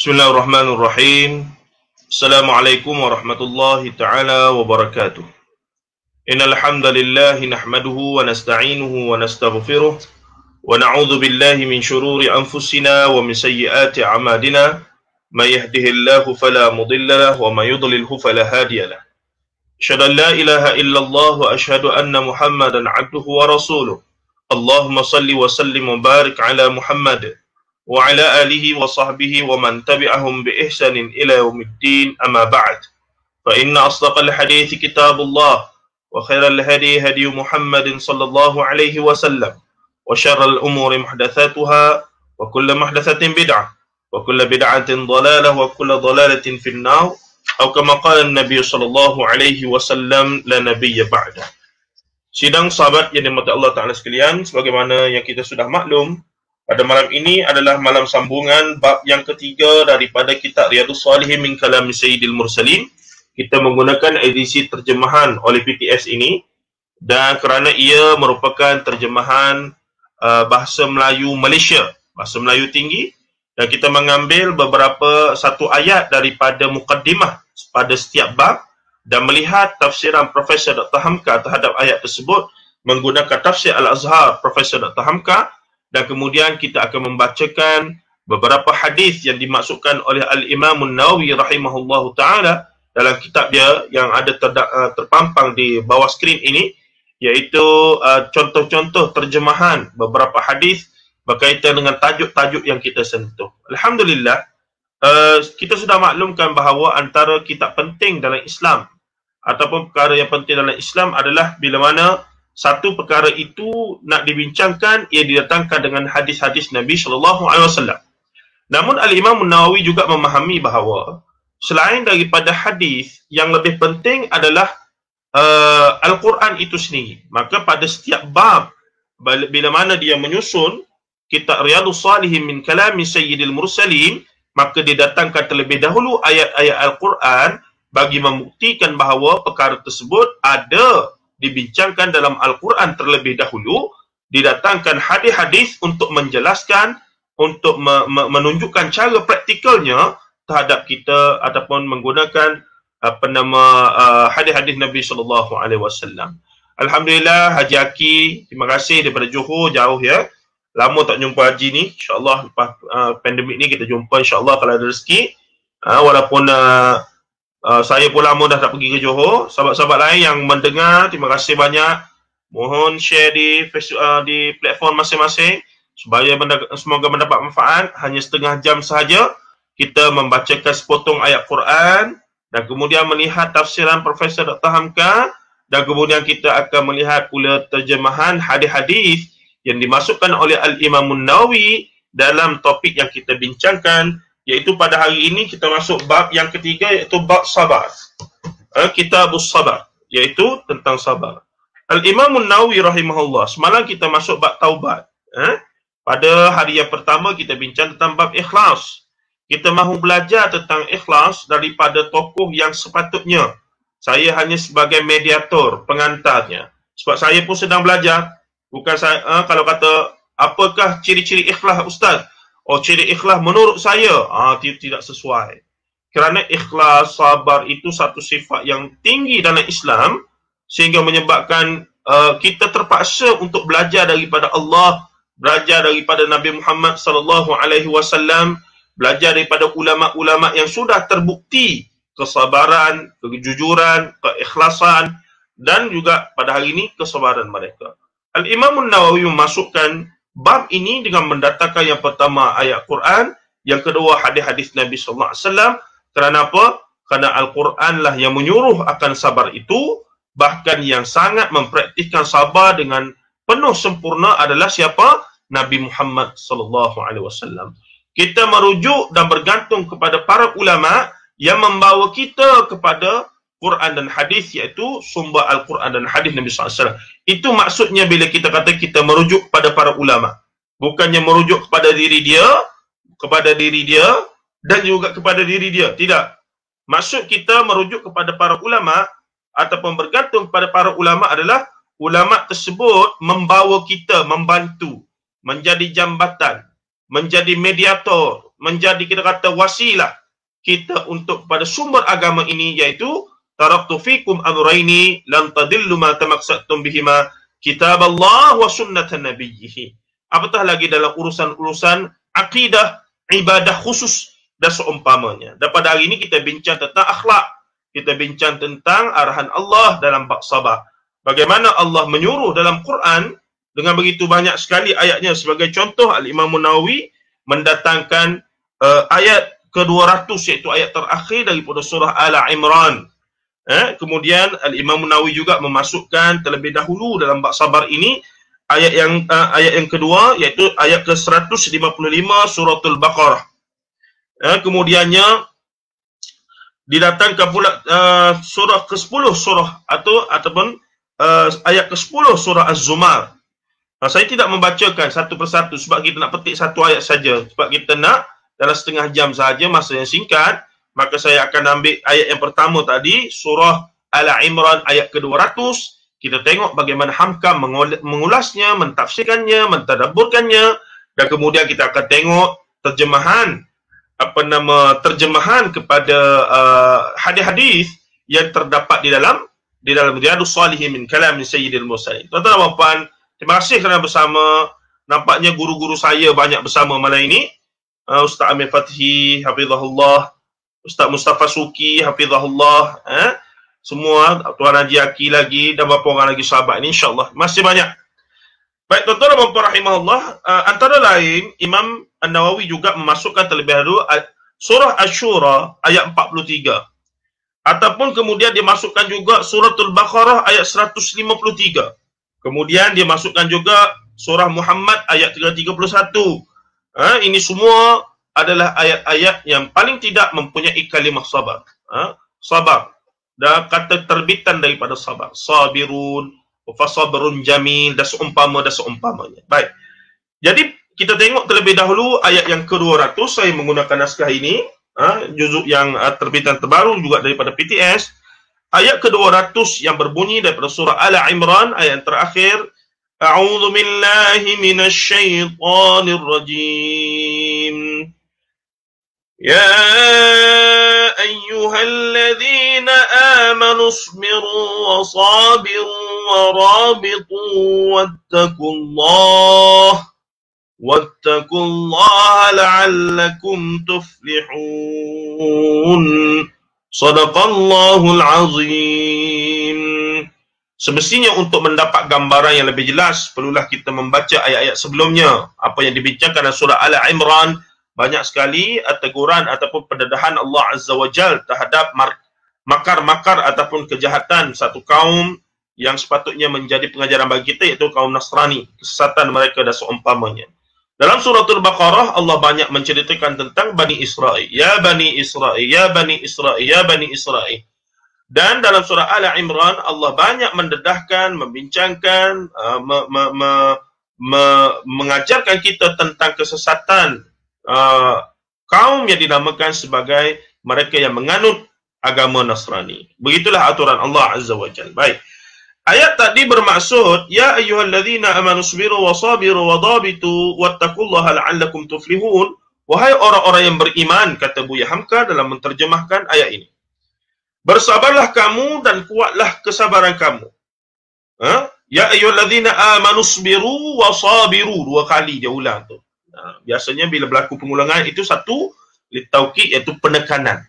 Bismillahirrahmanirrahim. Assalamualaikum warahmatullahi ta'ala wabarakatuh. Innal hamdalillah nahmaduhu wa nasta'inuhu wa nastaghfiruh wa na'udzu billahi min shururi anfusina wa min sayyiati a'malina. May yahdihillahu fala mudilla lahu wa may yudlilhu fala hadiya lahu. Asyhadu an la ilaha illallah wa asyhadu anna Muhammadan 'abduhu wa rasuluh. Allahumma shalli wa sallim wa barik ala Muhammad wa ala alihi wa sahbihi wa man tabi'ahum bi ihsanin ila yaumiddin, amma ba'd. Fa inna asdaqal hadithi kitabullah wa khairal hadi hadi Muhammadin sallallahu alaihi wasallam wa syarral umuri muhdatsatuha wa kullu muhdatsatin bid'ah wa kullu bid'atin dhalalah wa kullu dhalalatin fin nar, atau kama qala an-nabiy sallallahu alaihi wasallam, la nabiyya ba'da. Sidang sahabat yang dimurkai Allah Ta'ala sekalian, sebagaimana yang kita sudah maklum, pada malam ini adalah malam sambungan bab yang ketiga daripada kitab Riyadhus Shalihin min Kalam Sayyidil Mursalin. Kita menggunakan edisi terjemahan oleh PTS ini, dan kerana ia merupakan terjemahan bahasa Melayu Malaysia, bahasa Melayu tinggi, dan kita mengambil beberapa satu ayat daripada mukaddimah pada setiap bab dan melihat tafsiran Profesor Dr. Hamka terhadap ayat tersebut menggunakan tafsir Al-Azhar Profesor Dr. Hamka. Dan kemudian kita akan membacakan beberapa hadis yang dimaksudkan oleh Al-Imam An-Nawawi rahimahullahu ta'ala dalam kitab dia yang ada terpampang di bawah skrin ini, iaitu contoh-contoh terjemahan beberapa hadis berkaitan dengan tajuk-tajuk yang kita sentuh. Alhamdulillah, kita sudah maklumkan bahawa antara kitab penting dalam Islam ataupun perkara yang penting dalam Islam adalah bila mana satu perkara itu nak dibincangkan, ia didatangkan dengan hadis-hadis Nabi SAW. Namun Al-Imam An-Nawawi juga memahami bahawa selain daripada hadis, yang lebih penting adalah Al-Quran itu sendiri. Maka pada setiap bab, bila mana dia menyusun kitab Riyadhus Shalihin min Kalam Sayyidil Mursalin, maka dia datangkan terlebih dahulu ayat-ayat Al-Quran bagi membuktikan bahawa perkara tersebut ada dibincangkan dalam Al-Quran terlebih dahulu, didatangkan hadis-hadis untuk menjelaskan, untuk menunjukkan cara praktikalnya terhadap kita ataupun menggunakan hadis-hadis Nabi SAW. Alhamdulillah, Haji Aki, terima kasih daripada Johor, jauh ya. Lama tak jumpa Haji ni. InsyaAllah lepas pandemik ni kita jumpa insyaAllah kalau ada rezeki. Walaupun saya pun lama dah tak pergi ke Johor. Sahabat-sahabat lain yang mendengar, terima kasih banyak. Mohon share di platform masing-masing supaya semoga mendapat manfaat. Hanya setengah jam sahaja kita membacakan sepotong ayat Quran dan kemudian melihat tafsiran Profesor Dr. Hamka, dan kemudian kita akan melihat pula terjemahan hadis-hadis yang dimasukkan oleh Al-Imam An-Nawawi dalam topik yang kita bincangkan, iaitu pada hari ini kita masuk bab yang ketiga, iaitu bab sabar. Kitabus Sabar, iaitu tentang sabar. Al-Imam An-Nawawi rahimahullah, semalam kita masuk bab taubat. Pada hari yang pertama kita bincang tentang bab ikhlas. Kita mahu belajar tentang ikhlas daripada tokoh yang sepatutnya. Saya hanya sebagai mediator, pengantarnya. Sebab saya pun sedang belajar. Bukan saya, kalau kata, apakah ciri-ciri ikhlas Ustaz? Oh, ciri ikhlas menurut saya tidak sesuai. Kerana ikhlas, sabar itu satu sifat yang tinggi dalam Islam, sehingga menyebabkan kita terpaksa untuk belajar daripada Allah, belajar daripada Nabi Muhammad SAW, belajar daripada ulama-ulama yang sudah terbukti kesabaran, kejujuran, keikhlasan, dan juga pada hari ini kesabaran mereka. Al-Imam An-Nawawi memasukkan bab ini dengan mendatangkan yang pertama ayat Quran, yang kedua hadis-hadis Nabi SAW. Kerana apa? Kerana Al-Quran lah yang menyuruh akan sabar itu. Bahkan yang sangat mempraktikkan sabar dengan penuh sempurna adalah siapa? Nabi Muhammad SAW. Kita merujuk dan bergantung kepada para ulama yang membawa kita kepada Quran dan hadis, iaitu sumber Al-Quran dan hadis Nabi SAW. Itu maksudnya bila kita kata kita merujuk kepada para ulama. Bukannya merujuk kepada diri dia dan juga kepada diri dia. Tidak. Maksud kita merujuk kepada para ulama ataupun bergantung kepada para ulama adalah ulama tersebut membawa kita, membantu, menjadi jambatan, menjadi mediator, menjadi kita kata wasilah kita untuk pada sumber agama ini, iaitu taraktu fikum amraini lan tadillu ma tamassaktum bihima kitaballah wa sunnatan nabiyhi. Apatah lagi dalam urusan-urusan akidah, ibadah khusus dan seumpamanya. Dan pada hari ini kita bincang tentang akhlak, kita bincang tentang arahan Allah dalam bab sabar. Bagaimana Allah menyuruh dalam Quran dengan begitu banyak sekali ayatnya. Sebagai contoh, Al-Imam Nawawi mendatangkan ayat ke-200, iaitu ayat terakhir daripada surah Al-Imran. Kemudian Al-Imam Nawawi juga memasukkan terlebih dahulu dalam bab sabar ini ayat yang kedua, iaitu ayat ke-155 suratul Baqarah. Kemudiannya didatangkan pula surah ke-10 ataupun ayat ke-10 surah Az-Zumar. Saya tidak membacakan satu persatu sebab kita nak petik satu ayat saja. Sebab kita nak dalam setengah jam sahaja, masa yang singkat, maka saya akan ambil ayat yang pertama tadi, surah Al-Imran ayat ke-200. Kita tengok bagaimana Hamkam mengulasnya, mentafsirkannya, mentadabburkannya, dan kemudian kita akan tengok terjemahan kepada hadis-hadis yang terdapat di dalam Riyadhus Shalihin min kalam Sayyidil Mursalin. Tuan-tuan dan puan, terima kasih kerana bersama. Nampaknya guru-guru saya banyak bersama malam ini. Ustaz Amir Fathi, hafizahullah. Ustaz Mustafa Suki, hafizahullah. Semua, Tuan Haji Aki lagi, dan beberapa orang lagi sahabat ini, insyaAllah. Masih banyak. Baik, tuan-tuan dan puan rahimahullah, antara lain, Imam An-Nawawi juga memasukkan terlebih dahulu surah Asy-Syura ayat 43. Ataupun kemudian dia masukkan juga suratul Baqarah ayat 153. Kemudian dia masukkan juga surah Muhammad ayat 31. Ini semua adalah ayat-ayat yang paling tidak mempunyai kalimah sabar. Sabar. Dan kata terbitan daripada sabar. Sabirun, fasabrun jamil, dan seumpamanya. Baik. Jadi kita tengok terlebih dahulu ayat yang ke-200. Saya menggunakan naskah ini. Juzuk yang terbitan terbaru juga daripada PTS. Ayat ke-200 yang berbunyi daripada surah Al-Imran, ayat yang terakhir. A'udzu billahi minasy syaithanir rajim. Ya ayyuhalladzina amanu isbiru wa sabiru wa rabitu wattaqullaha la'allakum tuflihun. Sadaqallahul azim. Semestinya untuk mendapat gambaran yang lebih jelas, perlulah kita membaca ayat-ayat sebelumnya. Apa yang dibincangkan dalam surah Al-Imran, banyak sekali teguran ataupun pendedahan Allah Azza wa Jal terhadap makar-makar ataupun kejahatan satu kaum yang sepatutnya menjadi pengajaran bagi kita, iaitu kaum Nasrani, kesesatan mereka dan seumpamanya. Dalam suratul Baqarah, Allah banyak menceritakan tentang Bani Israel. Ya Bani Israel, ya Bani Israel, ya Bani Israel. Dan dalam surah Al-Imran, Allah banyak mendedahkan, membincangkan, mengajarkan kita tentang kesesatan kaum yang dinamakan sebagai mereka yang menganut agama Nasrani. Begitulah aturan Allah Azza wa Jalla. Baik. Ayat tadi bermaksud, ya ayyuhalladzina amanu sabiru wa sabiru wa dhabitu wattaqullaha la'allakum tuflihun. Wahai orang-orang yang beriman, kata Buya Hamka dalam menterjemahkan ayat ini. Bersabarlah kamu dan kuatlah kesabaran kamu. Ya ayyuhalladzina amanu sabiru wa sabiru. Dua kali dia ulang tu. Biasanya bila berlaku pengulangan itu satu litaukid, iaitu penekanan.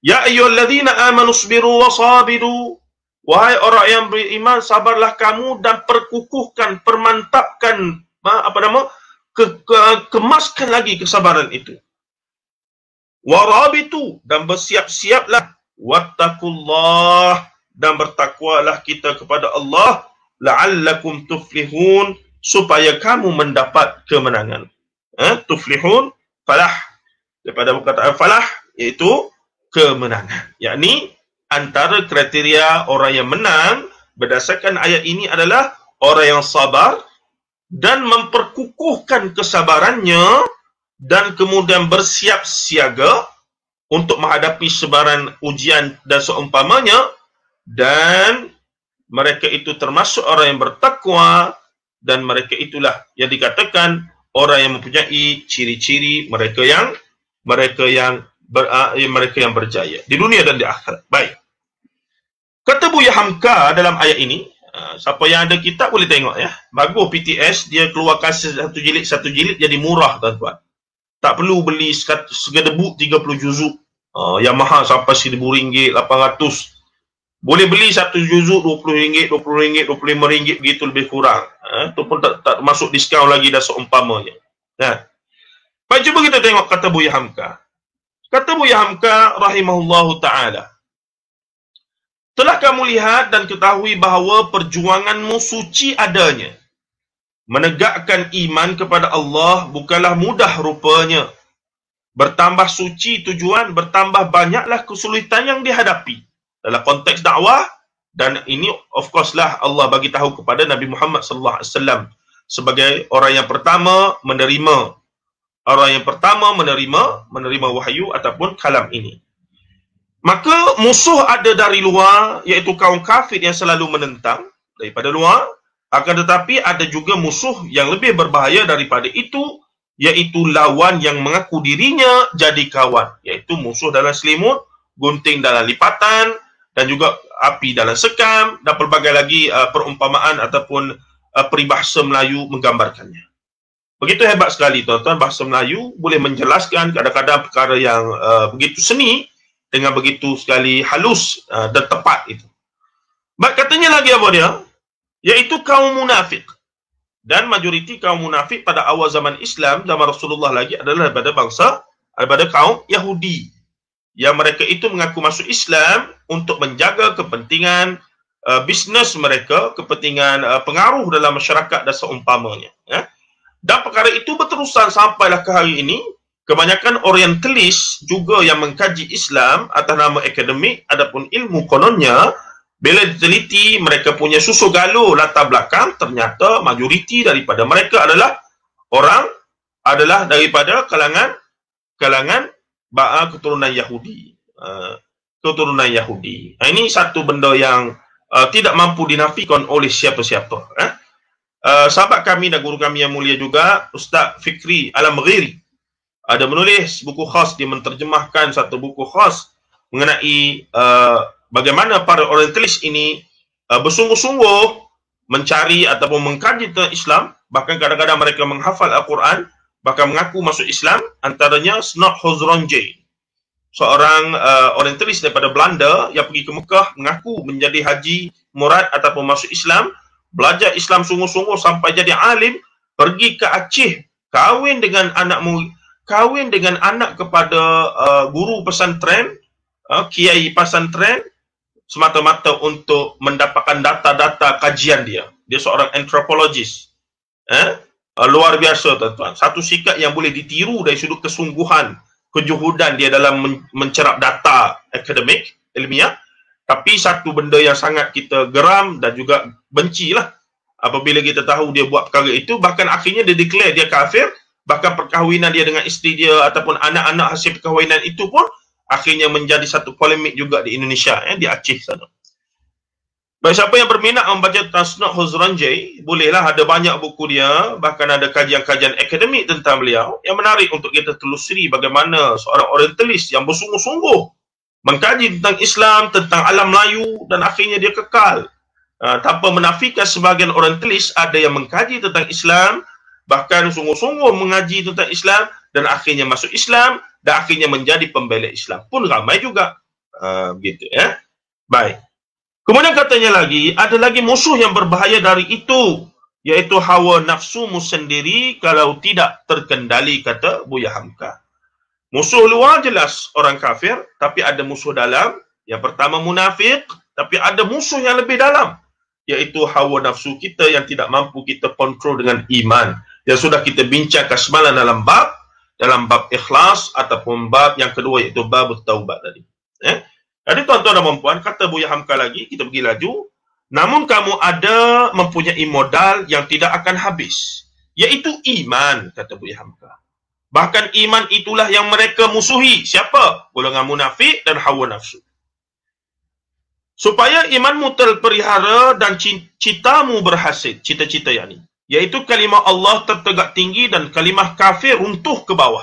Ya ayyuhalladzina amanu sabiru wa sabiru. Wahai orang yang beriman, sabarlah kamu dan perkukuhkan, permantapkan, kemaskan lagi kesabaran itu. Warabitu, dan bersiap-siaplah. Wattaqullah, dan bertakwalah kita kepada Allah. La'allakum tuflihun, supaya kamu mendapat kemenangan. Tuflihun, falah. Daripada perkataan falah, iaitu kemenangan. Yakni, antara kriteria orang yang menang berdasarkan ayat ini adalah orang yang sabar dan memperkukuhkan kesabarannya dan kemudian bersiap siaga untuk menghadapi sebaran ujian dan seumpamanya, dan mereka itu termasuk orang yang bertakwa, dan mereka itulah yang dikatakan orang yang mempunyai ciri-ciri mereka yang mereka yang berjaya di dunia dan di akhirat. Baik. Kata Buya Hamka dalam ayat ini, siapa yang ada kitab boleh tengok ya. Bagus PTS, dia keluarkan satu jilid jadi murah tuan-tuan. Tak perlu beli segedebuk 30 juzuk. Yang mahal sampai RM1,000, 800. Boleh beli satu juzuk RM20, RM20, RM25 begitu lebih kurang. Itu pun tak masuk diskaun lagi dah seumpamanya. Nah. Baik, cuba kita tengok kata Buya Hamka. Kata Buya Hamka rahimahullahu ta'ala. Telah kamu lihat dan ketahui bahawa perjuanganmu suci adanya. Menegakkan iman kepada Allah bukanlah mudah rupanya. Bertambah suci tujuan, bertambah banyaklah kesulitan yang dihadapi. Dalam konteks dakwah, dan ini of course lah Allah bagi tahu kepada Nabi Muhammad sallallahu alaihi wasallam sebagai orang yang pertama menerima wahyu ataupun kalam ini. Maka musuh ada dari luar, iaitu kaum kafir yang selalu menentang daripada luar. Akan tetapi ada juga musuh yang lebih berbahaya daripada itu, iaitu lawan yang mengaku dirinya jadi kawan, iaitu musuh dalam selimut, gunting dalam lipatan, dan juga api dalam sekam, dan pelbagai lagi perumpamaan ataupun peribahasa Melayu menggambarkannya. Begitu hebat sekali tuan-tuan, bahasa Melayu boleh menjelaskan kadang-kadang perkara yang begitu seni dengan begitu sekali halus dan tepat itu. Baik, katanya lagi apa dia? Iaitu kaum munafik. Dan majoriti kaum munafik pada awal zaman Islam, zaman Rasulullah lagi adalah daripada kaum Yahudi. Yang mereka itu mengaku masuk Islam untuk menjaga kepentingan bisnes mereka, kepentingan pengaruh dalam masyarakat dan seumpamanya. Ya. Dan perkara itu berterusan sampailah ke hari ini. Kebanyakan orientalis juga yang mengkaji Islam atas nama akademik adapun ilmu kononnya, bila diteliti mereka punya susu galuh latar belakang, ternyata majoriti daripada mereka adalah daripada kalangan keturunan Yahudi. Keturunan Yahudi. Ini satu benda yang tidak mampu dinafikan oleh siapa-siapa. Sahabat kami dan guru kami yang mulia juga, Ustaz Fikri Al-Maghiri, ada menulis buku khas, dia menterjemahkan satu buku khas mengenai bagaimana para orientalis ini bersungguh-sungguh mencari ataupun mengkaji tentang Islam, bahkan kadang-kadang mereka menghafal Al-Quran, bahkan mengaku masuk Islam. Antaranya Snot Hozronje, seorang orientalis daripada Belanda yang pergi ke Mekah, mengaku menjadi haji murad ataupun masuk Islam, belajar Islam sungguh-sungguh sampai jadi alim, pergi ke Aceh, kahwin dengan anak kepada guru pesantren, kiai pesantren, semata-mata untuk mendapatkan data-data kajian dia. Dia seorang antropologis. Luar biasa tuan-tuan. Satu sikap yang boleh ditiru dari sudut kesungguhan, kejuhudan dia dalam mencerap data akademik, ilmiah. Tapi satu benda yang sangat kita geram dan juga bencilah apabila kita tahu dia buat perkara itu, bahkan akhirnya dia declare dia kafir, bahkan perkahwinan dia dengan isteri dia ataupun anak-anak hasil perkahwinan itu pun akhirnya menjadi satu polemik juga di Indonesia, di Aceh sana. Bagi siapa yang berminat membaca Snot Hozronje, bolehlah, ada banyak buku dia, bahkan ada kajian-kajian akademik tentang beliau yang menarik untuk kita telusuri bagaimana seorang orientalis yang bersungguh-sungguh mengkaji tentang Islam, tentang alam Melayu, dan akhirnya dia kekal. Tanpa menafikan sebahagian orientalis ada yang mengkaji tentang Islam, bahkan sungguh-sungguh mengaji tentang Islam, dan akhirnya masuk Islam, dan akhirnya menjadi pembela Islam. Pun ramai juga. Begitu ya. Baik. Kemudian katanya lagi, ada lagi musuh yang berbahaya dari itu, iaitu hawa nafsumu sendiri kalau tidak terkendali, kata Buya Hamka. Musuh luar jelas orang kafir, tapi ada musuh dalam. Yang pertama munafik, tapi ada musuh yang lebih dalam, iaitu hawa nafsu kita yang tidak mampu kita kontrol dengan iman. Yang sudah kita bincangkan semalam dalam bab ikhlas ataupun bab yang kedua, iaitu bab taubat tadi. Jadi tuan-tuan dan puan, kata Buya Hamka lagi, kita pergi laju. Namun kamu ada mempunyai modal yang tidak akan habis, iaitu iman, kata Buya Hamka. Bahkan iman itulah yang mereka musuhi. Siapa? Golongan munafik dan hawa nafsu. Supaya imanmu terpelihara dan citamu berhasil, cita-cita yakni, iaitu kalimah Allah tertegak tinggi dan kalimah kafir runtuh ke bawah.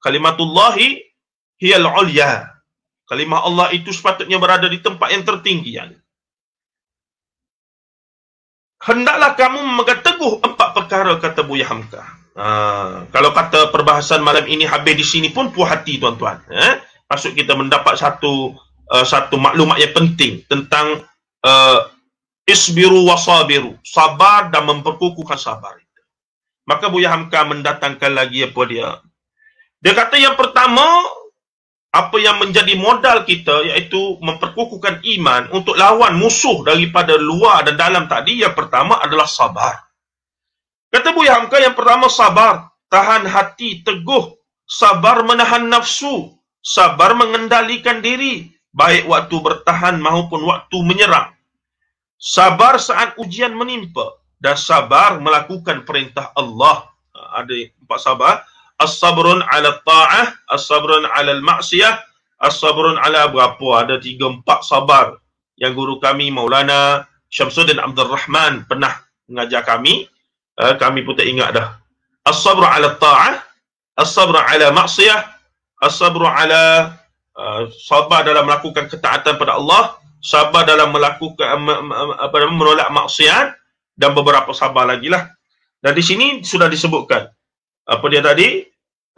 Kalimatullahi hiyal ulya. Kalimah Allah itu sepatutnya berada di tempat yang tertinggi. Hendaklah kamu memegang teguh 4 perkara, kata Buya Hamka. Kalau kata perbahasan malam ini habis di sini pun puas hati tuan-tuan. Maksud kita mendapat satu maklumat yang penting tentang isbiru wasabiru, sabar dan memperkukuhkan sabar. Maka Buya Hamka mendatangkan lagi apa dia? Dia kata yang pertama, apa yang menjadi modal kita iaitu memperkukuhkan iman untuk lawan musuh daripada luar dan dalam tadi, yang pertama adalah sabar. Kata Buya Hamka, yang pertama sabar, tahan hati teguh, sabar menahan nafsu, sabar mengendalikan diri, baik waktu bertahan maupun waktu menyerang. Sabar saat ujian menimpa dan sabar melakukan perintah Allah. Ada 4 sabar. As-sabrun ala ta'ah, as-sabrun ala al-ma'siyah, as-sabrun ala berapa? Ada 3-4 sabar yang guru kami Maulana Syamsuddin Abdul Rahman pernah mengajar kami. Kami pun tak ingat dah. As-sabru ala ta'ah, as-sabru ala ma'siyah, as-sabru ala sabar dalam melakukan ketaatan pada Allah, sabar dalam melakukan menolak maksiat, dan beberapa sabar lagi lah. Dan di sini sudah disebutkan apa dia tadi?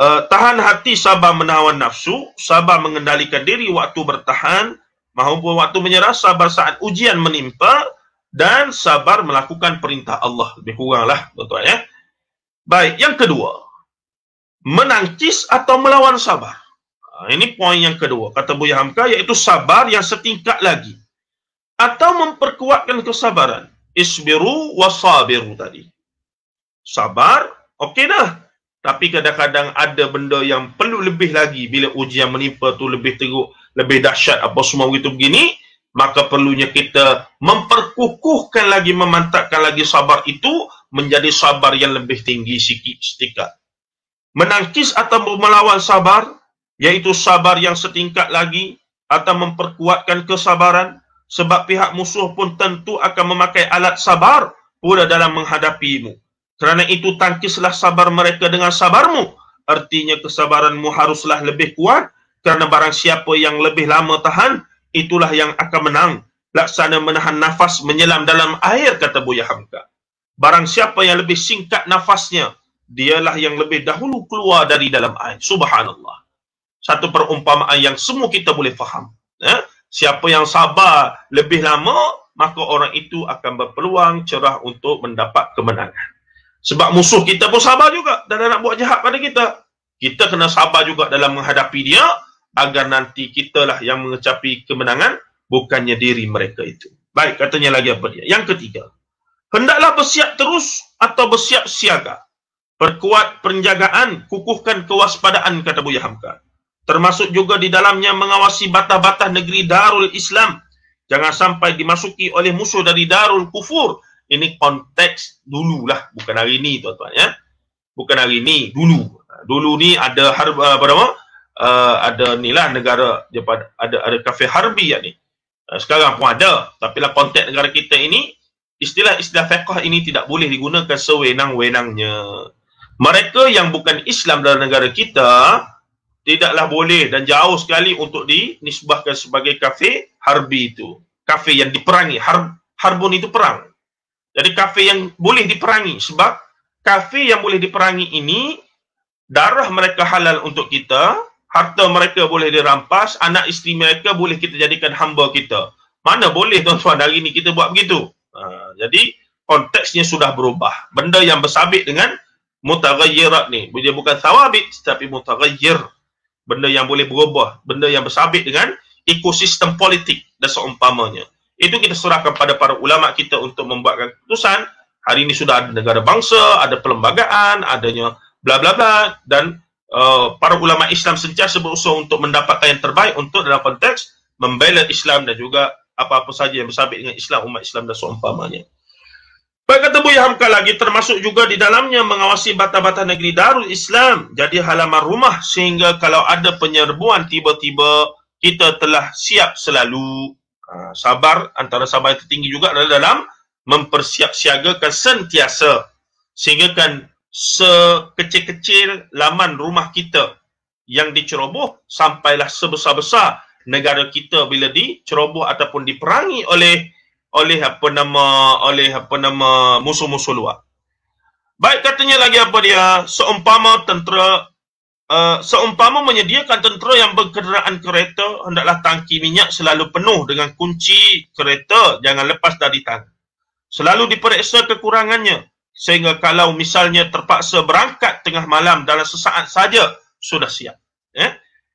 Tahan hati, sabar menahan nafsu, sabar mengendalikan diri waktu bertahan maupun waktu menyerah, sabar saat ujian menimpa, dan sabar melakukan perintah Allah. Lebih kuranglah, tuan-tuan ya. Baik, yang kedua, menangkis atau melawan sabar. Ini poin yang kedua, kata Buya Hamka, iaitu sabar yang setingkat lagi atau memperkuatkan kesabaran. Isbiru wasabiru tadi. Sabar, okey dah. Tapi kadang-kadang ada benda yang perlu lebih lagi. Bila ujian menimpa tu lebih teruk, lebih dahsyat apa semua begitu begini, maka perlunya kita memperkukuhkan lagi, memantapkan lagi sabar itu menjadi sabar yang lebih tinggi sikit setingkat. Menangkis atau melawan sabar, iaitu sabar yang setingkat lagi atau memperkuatkan kesabaran, sebab pihak musuh pun tentu akan memakai alat sabar pula dalam menghadapimu. Kerana itu tangkislah sabar mereka dengan sabarmu. Artinya kesabaranmu haruslah lebih kuat, kerana barang siapa yang lebih lama tahan, itulah yang akan menang. Laksana menahan nafas menyelam dalam air, kata Buya Hamka. Barang siapa yang lebih singkat nafasnya, dialah yang lebih dahulu keluar dari dalam air. Subhanallah. Satu perumpamaan yang semua kita boleh faham. Siapa yang sabar lebih lama, maka orang itu akan berpeluang cerah untuk mendapat kemenangan. Sebab musuh kita pun sabar juga dan nak buat jahat pada kita. Kita kena sabar juga dalam menghadapi dia, agar nanti kitalah yang mengecapi kemenangan, bukannya diri mereka itu. Baik, katanya lagi apa dia? Yang ketiga, hendaklah bersiap terus atau bersiap siaga. Perkuat penjagaan, kukuhkan kewaspadaan, kata Buya Hamka. Termasuk juga di dalamnya mengawasi batas-batas negeri Darul Islam. Jangan sampai dimasuki oleh musuh dari Darul Kufur. Ini konteks dululah, bukan hari ini, tuan-tuan ya. Bukan hari ini, dulu. Dulu ni ada ada inilah negara, ada kafe harbi ya ni. Sekarang pun ada, tapi lah konteks negara kita ini, istilah-istilah fiqh ini tidak boleh digunakan sewenang-wenangnya. Mereka yang bukan Islam dalam negara kita tidaklah boleh dan jauh sekali untuk dinisbahkan sebagai kafe harbi itu. Kafe yang diperangi, harbun itu perang. Jadi kafe yang boleh diperangi, sebab kafe yang boleh diperangi ini, darah mereka halal untuk kita, harta mereka boleh dirampas, anak isteri mereka boleh kita jadikan hamba kita. Mana boleh tuan-tuan hari ini kita buat begitu? Jadi konteksnya sudah berubah. Benda yang bersabit dengan mutaghayyirat ni, dia bukan thawabit tapi mutaghayyir. Benda yang boleh berubah, benda yang bersabit dengan ekosistem politik dan seumpamanya. Itu kita serahkan pada para ulama kita untuk membuatkan keputusan. Hari ini sudah ada negara bangsa, ada perlembagaan, adanya bla bla bla, dan para ulama Islam sentiasa berusaha untuk mendapatkan yang terbaik untuk dalam konteks membela Islam dan juga apa-apa saja yang bersabit dengan Islam, umat Islam dan seumpamanya. Baik, kata Buya Hamka lagi, termasuk juga di dalamnya mengawasi batas-batas negeri Darul Islam, jadi halaman rumah, sehingga kalau ada penyerbuan tiba-tiba, kita telah siap selalu. Sabar, antara sabar yang tertinggi juga adalah dalam mempersiapsiagakan sentiasa, sehingga kan sekecil-kecil laman rumah kita yang diceroboh sampailah sebesar-besar negara kita bila diceroboh ataupun diperangi oleh musuh-musuh luar. Baik, katanya lagi apa dia? Seumpama menyediakan tentera yang berkenderaan kereta, hendaklah tangki minyak selalu penuh dengan kunci kereta, jangan lepas dari tangan. Selalu diperiksa kekurangannya, sehingga kalau misalnya terpaksa berangkat tengah malam dalam sesaat saja, sudah siap.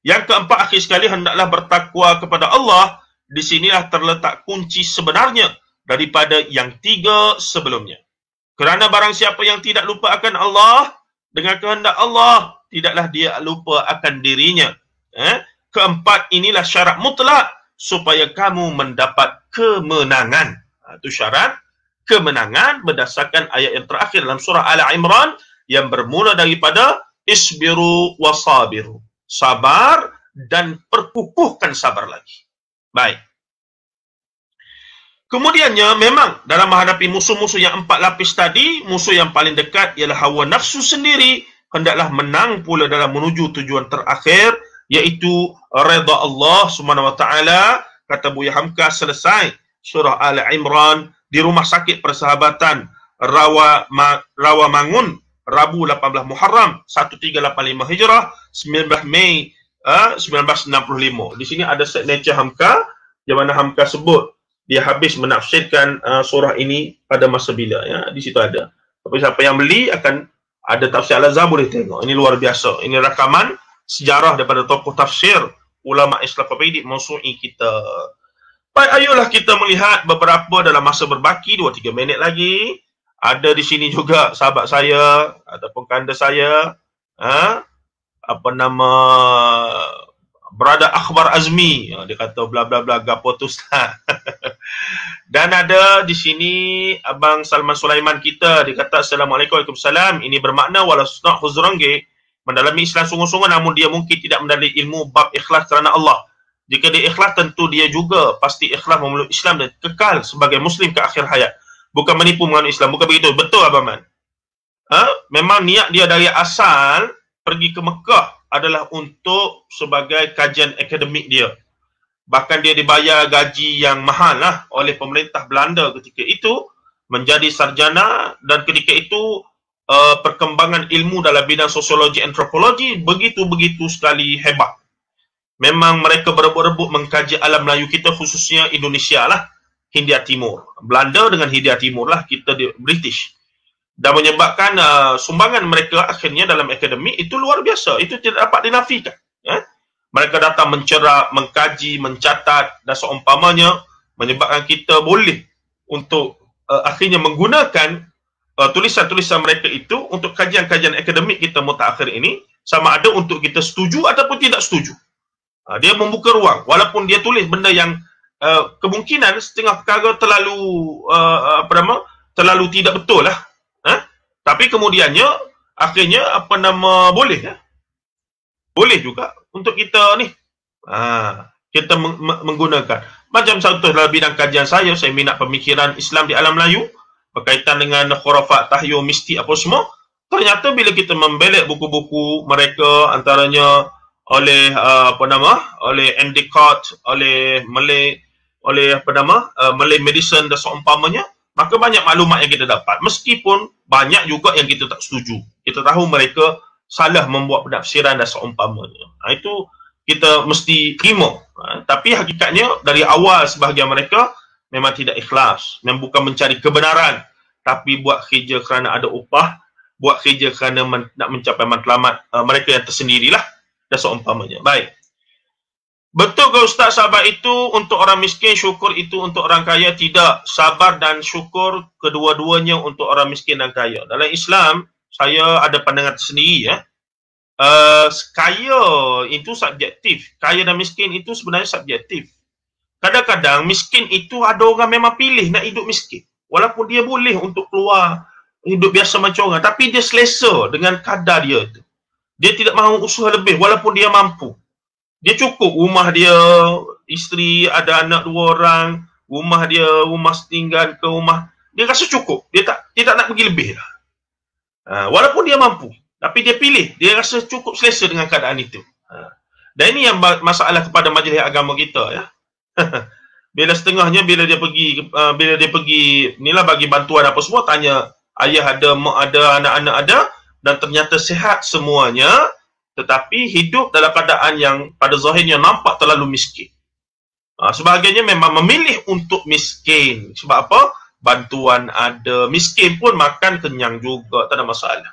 Yang keempat, akhir sekali, hendaklah bertakwa kepada Allah. Di sinilah terletak kunci sebenarnya daripada yang tiga sebelumnya. Kerana barang siapa yang tidak lupa akan Allah, dengan kehendak Allah, tidaklah dia lupa akan dirinya. Keempat, inilah syarat mutlak supaya kamu mendapat kemenangan. Itu syarat kemenangan berdasarkan ayat yang terakhir dalam surah Al-Imran yang bermula daripada isbiru wasabiru. Sabar dan perkukuhkan sabar lagi. Baik. Kemudiannya, memang dalam menghadapi musuh-musuh yang 4 lapis tadi, musuh yang paling dekat ialah hawa nafsu sendiri, hendaklah menang pula dalam menuju tujuan terakhir, iaitu redha Allah Subhanahu wa taala. Kata Buya Hamka, selesai surah Al-Imran di Rumah Sakit Persahabatan Rawamangun, Rabu 18 Muharram 1385 Hijrah, 19 Mei 1965. Di sini ada signature Hamka, di mana Hamka sebut dia habis menafsirkan surah ini pada masa bila, ya, di situ ada. Tapi siapa yang beli akan ada tafsir Al-Azhar, boleh tengok. Ini luar biasa. Ini rakaman sejarah daripada tokoh tafsir ulama ensiklopedik mausu'i kita. Baik, ayolah kita melihat beberapa dalam masa berbaki, 2-3 minit lagi. Ada di sini juga sahabat saya ataupun kanda saya, Brother Akhbar Azmi, dia kata bla bla bla gapo tu Ustaz. Dan ada di sini Abang Salman Sulaiman kita, dia kata Assalamualaikum, Waalaikumsalam. Ini bermakna walasna huzrangge, mendalami Islam sungguh-sungguh namun dia mungkin tidak mendalami ilmu bab ikhlas kerana Allah. Jika dia ikhlas, tentu dia juga pasti ikhlas memeluk Islam dan kekal sebagai Muslim ke akhir hayat. Bukan menipu mengenai Islam, bukan begitu. Betul Abang Man. Memang niat dia dari asal pergi ke Mekah adalah untuk sebagai kajian akademik dia. Bahkan dia dibayar gaji yang mahal lah oleh pemerintah Belanda ketika itu, menjadi sarjana, dan ketika itu perkembangan ilmu dalam bidang sosiologi antropologi begitu-begitu sekali hebat. Memang mereka berebut-rebut mengkaji alam Melayu kita, khususnya Indonesia lah, Hindia Timur. Belanda dengan Hindia Timur lah, kita di British. Dan menyebabkan sumbangan mereka akhirnya dalam akademik itu luar biasa. Itu tidak dapat dinafikan. Mereka datang mencerap, mengkaji, mencatat dan seumpamanya, menyebabkan kita boleh untuk akhirnya menggunakan tulisan-tulisan mereka itu untuk kajian-kajian akademik kita mutakhir ini, sama ada untuk kita setuju ataupun tidak setuju. Dia membuka ruang, walaupun dia tulis benda yang kemungkinan setengah perkara terlalu tidak betul lah. Tapi kemudiannya akhirnya boleh boleh juga untuk kita ni kita menggunakan. Macam contoh dalam bidang kajian saya minat pemikiran Islam di alam Melayu berkaitan dengan khurafat, tahyul, mistik apa semua. Ternyata bila kita membelik buku-buku mereka, antaranya oleh oleh Endicott, oleh Malay Medicine dan seumpamanya, maka banyak maklumat yang kita dapat. Meskipun banyak juga yang kita tak setuju. Kita tahu mereka salah membuat penafsiran dan seumpamanya. Itu kita mesti terima. Tapi hakikatnya dari awal sebahagian mereka memang tidak ikhlas. Memang bukan mencari kebenaran, tapi buat kerja kerana ada upah, buat kerja kerana nak mencapai matlamat mereka yang tersendirilah dan seumpamanya. Baik. Betul ke Ustaz sabar itu untuk orang miskin, syukur itu untuk orang kaya? Tidak. Sabar dan syukur kedua-duanya untuk orang miskin dan kaya. Dalam Islam, saya ada pandangan tersendiri ya. Kaya itu subjektif. Kaya dan miskin itu sebenarnya subjektif. Kadang-kadang miskin itu ada orang memang pilih nak hidup miskin. Walaupun dia boleh untuk keluar hidup biasa macam orang, tapi dia selesa dengan kadar dia tu. Dia tidak mahu usaha lebih walaupun dia mampu. Dia cukup rumah dia, isteri, ada anak 2 orang, rumah dia, rumah setinggan ke rumah. Dia rasa cukup. Dia tak nak pergi lebih lah. Walaupun dia mampu. Tapi dia pilih. Dia rasa cukup selesa dengan keadaan itu. Dan ini yang masalah kepada majlis agama kita ya. Bila setengahnya bila dia pergi inilah bagi bantuan apa semua, tanya ayah ada, mak ada, anak-anak ada, dan ternyata sihat semuanya, tetapi hidup dalam keadaan yang pada zahirnya nampak terlalu miskin. Sebahagiannya memang memilih untuk miskin. Sebab apa? Bantuan ada, miskin pun makan kenyang juga, tak ada masalah.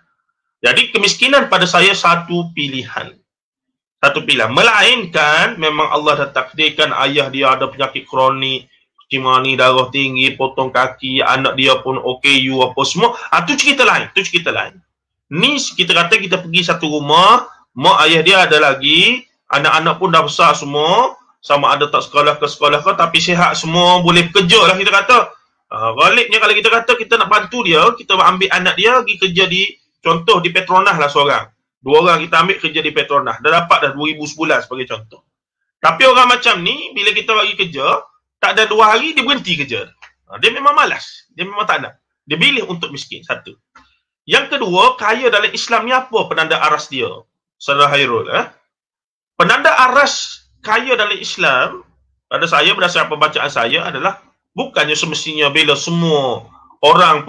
Jadi kemiskinan pada saya satu pilihan. Melainkan memang Allah dah takdirkan ayah dia ada penyakit kronik, cimani, darah tinggi, potong kaki, anak dia pun OKU apa semua. Itu cerita lain. Ni kita kata kita pergi satu rumah, mak ayah dia ada lagi, anak-anak pun dah besar semua, sama ada tak sekolah ke, tapi sihat semua, boleh bekerja lah kita kata. Baliknya kalau kita kata kita nak bantu dia, kita ambil anak dia pergi kerja di, contoh di Petronas lah seorang. 2 orang kita ambil kerja di Petronas. Dah dapat dah 2,000 sebulan sebagai contoh. Tapi orang macam ni, bila kita bagi kerja, tak ada 2 hari, dia berhenti kerja. Dia memang malas. Dia memang tak nak. Dia pilih untuk miskin. Satu. Yang kedua, kaya dalam Islam ni apa penanda aras dia? Saudara Hairul. Penanda aras kaya dalam Islam, pada saya, berdasarkan pembacaan saya adalah, bukannya semestinya bila semua orang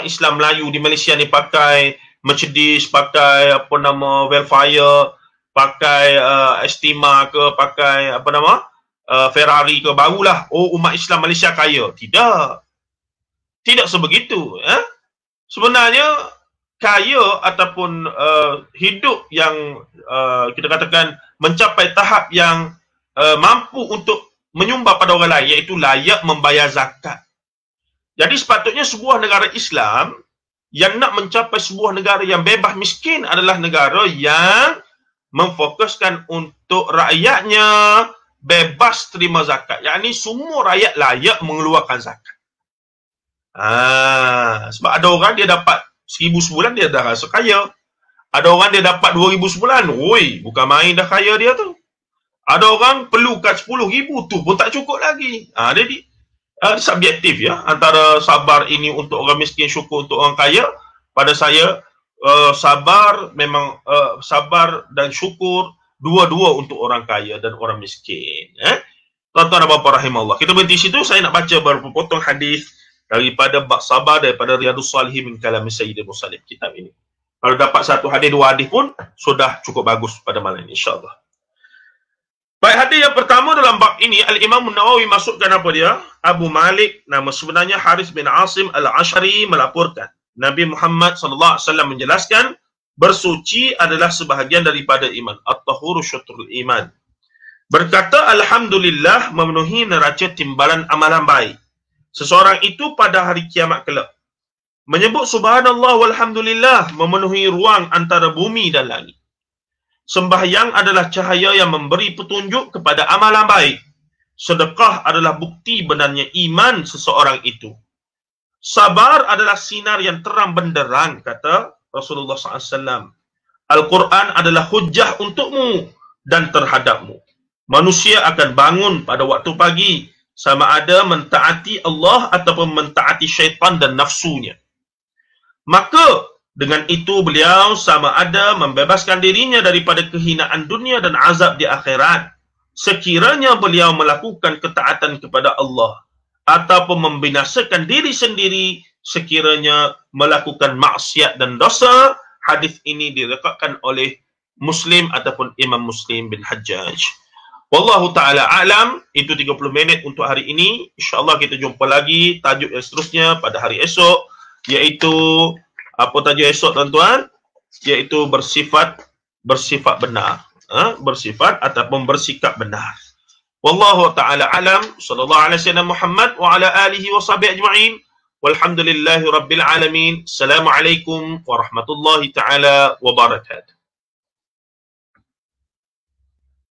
Islam Melayu di Malaysia ni pakai Mercedes, pakai apa nama Velfire, pakai Estima ke, pakai apa nama Ferrari ke, barulah umat Islam Malaysia kaya. Tidak sebegitu. Sebenarnya kaya ataupun hidup yang kita katakan mencapai tahap yang mampu untuk menyumbang pada orang lain, iaitu layak membayar zakat. Jadi sepatutnya sebuah negara Islam yang nak mencapai sebuah negara yang bebas miskin adalah negara yang memfokuskan untuk rakyatnya bebas terima zakat. Yang ini semua rakyat layak mengeluarkan zakat. Sebab ada orang dia dapat 1,000 sebulan dia dah rasa kaya. Ada orang dia dapat 2,000 sebulan, bukan main dah kaya dia tu. Ada orang perlukan 10,000 tu pun tak cukup lagi. Jadi subjektif ya, antara sabar ini untuk orang miskin, syukur untuk orang kaya. Pada saya sabar memang sabar dan syukur dua-dua untuk orang kaya dan orang miskin. Tuan-tuan dan puan-puan rahimahullah, kita berhenti situ. Saya nak baca beberapa potong hadis daripada bab sabar daripada Riyadhus Salihin min kalam Sayyidil Mursalin, kitab ini. Kalau dapat satu hadis, 2 hadis pun sudah cukup bagus pada malam ini, insya-Allah. Baik, hadis yang pertama dalam bab ini, Al-Imam Nawawi masukkan apa dia? Abu Malik, nama sebenarnya Haris bin Asim Al-Ashari, melaporkan Nabi Muhammad SAW menjelaskan, bersuci adalah sebahagian daripada iman. At-tahuru syatrul iman. Berkata Alhamdulillah memenuhi neraca timbalan amalan baik seseorang itu pada hari kiamat kelak. Menyebut subhanallah walhamdulillah memenuhi ruang antara bumi dan langit. Sembahyang adalah cahaya yang memberi petunjuk kepada amalan baik. Sedekah adalah bukti benarnya iman seseorang itu. Sabar adalah sinar yang terang benderang, kata Rasulullah SAW. Al-Quran adalah hujjah untukmu dan terhadapmu. Manusia akan bangun pada waktu pagi, sama ada mentaati Allah ataupun mentaati syaitan dan nafsunya. Maka dengan itu beliau sama ada membebaskan dirinya daripada kehinaan dunia dan azab di akhirat, sekiranya beliau melakukan ketaatan kepada Allah, ataupun membinasakan diri sendiri sekiranya melakukan maksiat dan dosa. Hadis ini direkodkan oleh Muslim ataupun Imam Muslim bin Hajjaj. Wallahu ta'ala a'lam. Itu 30 minit untuk hari ini. InsyaAllah kita jumpa lagi tajuk yang seterusnya pada hari esok, iaitu apa tajuk esok tuan-tuan? Iaitu bersifat benar. Bersifat ataupun bersikap benar. Wallahu ta'ala alam. Sallallahu alaihi wasallam Muhammad wa ala alihi wa sahbihi ajma'in. Walhamdulillahi rabbil alamin. Assalamualaikum warahmatullahi ta'ala wabarakatuh.